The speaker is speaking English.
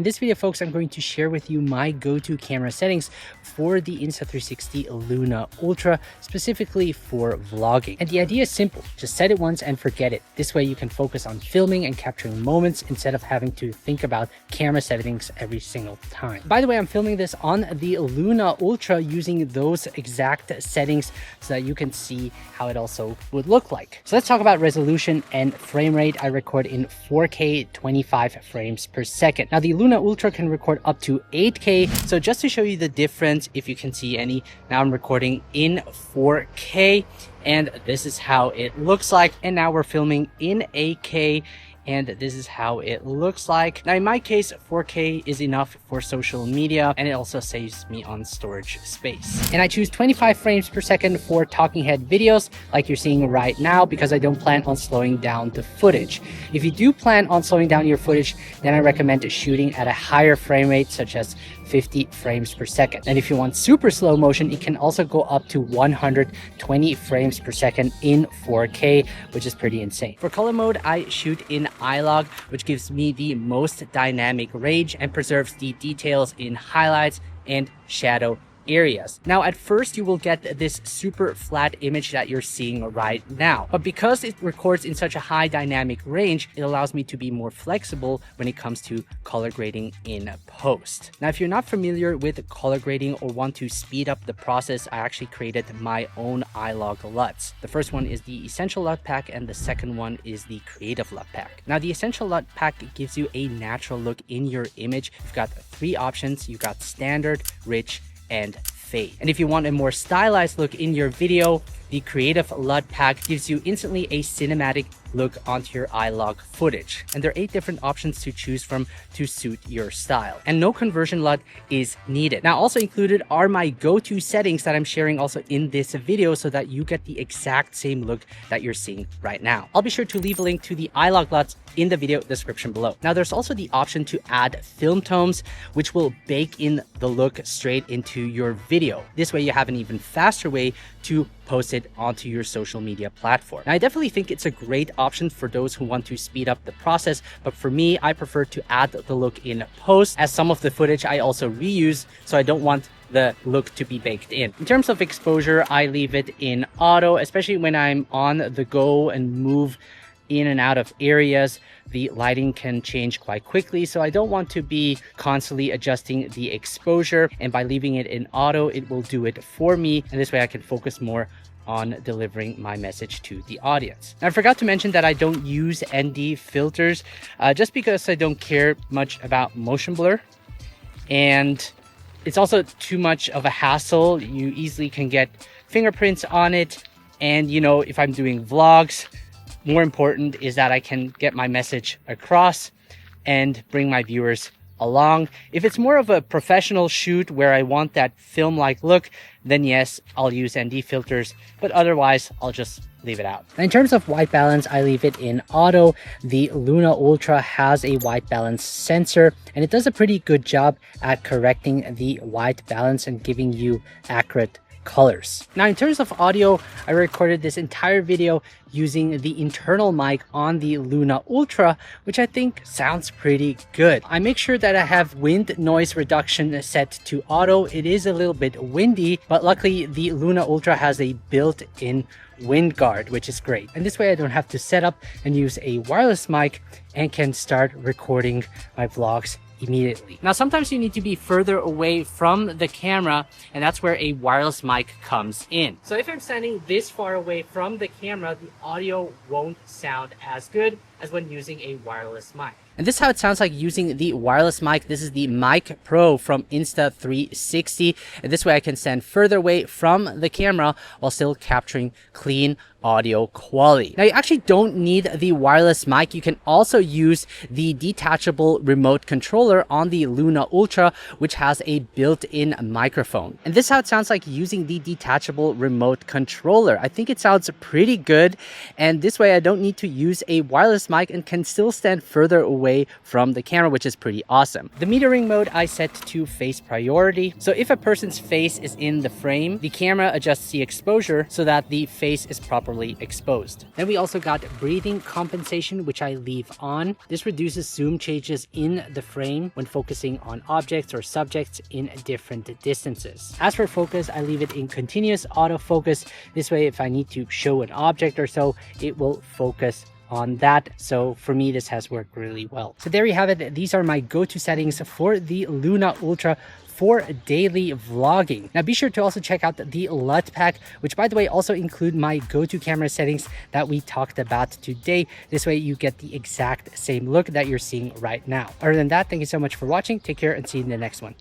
In this video, folks, I'm going to share with you my go-to camera settings for the Insta360 Luna Ultra, specifically for vlogging. And the idea is simple. Just set it once and forget it. This way you can focus on filming and capturing moments instead of having to think about camera settings every single time. By the way, I'm filming this on the Luna Ultra using those exact settings so that you can see how it also would look like. So let's talk about resolution and frame rate. I record in 4K 25 frames per second. Now the Luna Ultra can record up to 8K. So just to show you the difference, if you can see any, now I'm recording in 4K and this is how it looks like. And now we're filming in 8K and this is how it looks like. Now in my case, 4K is enough for social media and it also saves me on storage space. And I choose 25 frames per second for talking head videos like you're seeing right now because I don't plan on slowing down the footage. If you do plan on slowing down your footage, then I recommend shooting at a higher frame rate such as 50 frames per second. And if you want super slow motion, it can also go up to 120 frames per second in 4K, which is pretty insane. For color mode, I shoot in iLog, which gives me the most dynamic range and preserves the details in highlights and shadow areas. Now at first you will get this super flat image that you're seeing right now, but because it records in such a high dynamic range, it allows me to be more flexible when it comes to color grading in post. Now if you're not familiar with color grading or want to speed up the process, I actually created my own iLog LUTs. The first one is the Essential LUT Pack and the second one is the Creative LUT Pack. Now the Essential LUT Pack gives you a natural look in your image. You've got three options. You've got standard, rich, and fade. And if you want a more stylized look in your video, the Creative LUT Pack gives you instantly a cinematic look onto your iLog footage. And there are 8 different options to choose from to suit your style. And no conversion LUT is needed. Now also included are my go-to settings that I'm sharing also in this video so that you get the exact same look that you're seeing right now. I'll be sure to leave a link to the iLog LUTs in the video description below. Now there's also the option to add film tones, which will bake in the look straight into your video. This way you have an even faster way to post it onto your social media platform. Now, I definitely think it's a great option for those who want to speed up the process, but for me, I prefer to add the look in post, as some of the footage I also reuse, so I don't want the look to be baked in. In terms of exposure, I leave it in auto, especially when I'm on the go and move in and out of areas. The lighting can change quite quickly, so I don't want to be constantly adjusting the exposure, and by leaving it in auto, it will do it for me, and this way I can focus more on delivering my message to the audience. Now, I forgot to mention that I don't use ND filters just because I don't care much about motion blur, and it's also too much of a hassle. You easily can get fingerprints on it, and you know, if I'm doing vlogs, more important is that I can get my message across and bring my viewers along. If it's more of a professional shoot where I want that film-like look, then yes, I'll use ND filters, but otherwise I'll just leave it out. In terms of white balance, I leave it in auto. The Luna Ultra has a white balance sensor and it does a pretty good job at correcting the white balance and giving you accurate colors. Now in terms of audio, I recorded this entire video using the internal mic on the Luna Ultra, which I think sounds pretty good. I make sure that I have wind noise reduction set to auto. It is a little bit windy, but luckily the Luna Ultra has a built-in wind guard, which is great. And this way I don't have to set up and use a wireless mic and can start recording my vlogs immediately. Now, sometimes you need to be further away from the camera, and that's where a wireless mic comes in. So if I'm standing this far away from the camera, the audio won't sound as good as when using a wireless mic. And this is how it sounds like using the wireless mic. This is the Mic Pro from Insta360. And this way I can stand further away from the camera while still capturing clean audio quality. Now, you actually don't need the wireless mic. You can also use the detachable remote controller on the Luna Ultra, which has a built-in microphone. And this is how it sounds like using the detachable remote controller. I think it sounds pretty good. And this way I don't need to use a wireless mic and can still stand further away from the camera, which is pretty awesome. The metering mode I set to face priority. So if a person's face is in the frame, the camera adjusts the exposure so that the face is properly properly exposed. Then we also got breathing compensation, which I leave on. This reduces zoom changes in the frame when focusing on objects or subjects in different distances. As for focus, I leave it in continuous autofocus. This way, if I need to show an object or so, it will focus on that. So for me, this has worked really well. So there you have it. These are my go-to settings for the Luna Ultra for daily vlogging. Now be sure to also check out the LUT pack, which by the way also include my go-to camera settings that we talked about today. This way you get the exact same look that you're seeing right now. Other than that, thank you so much for watching. Take care and see you in the next one.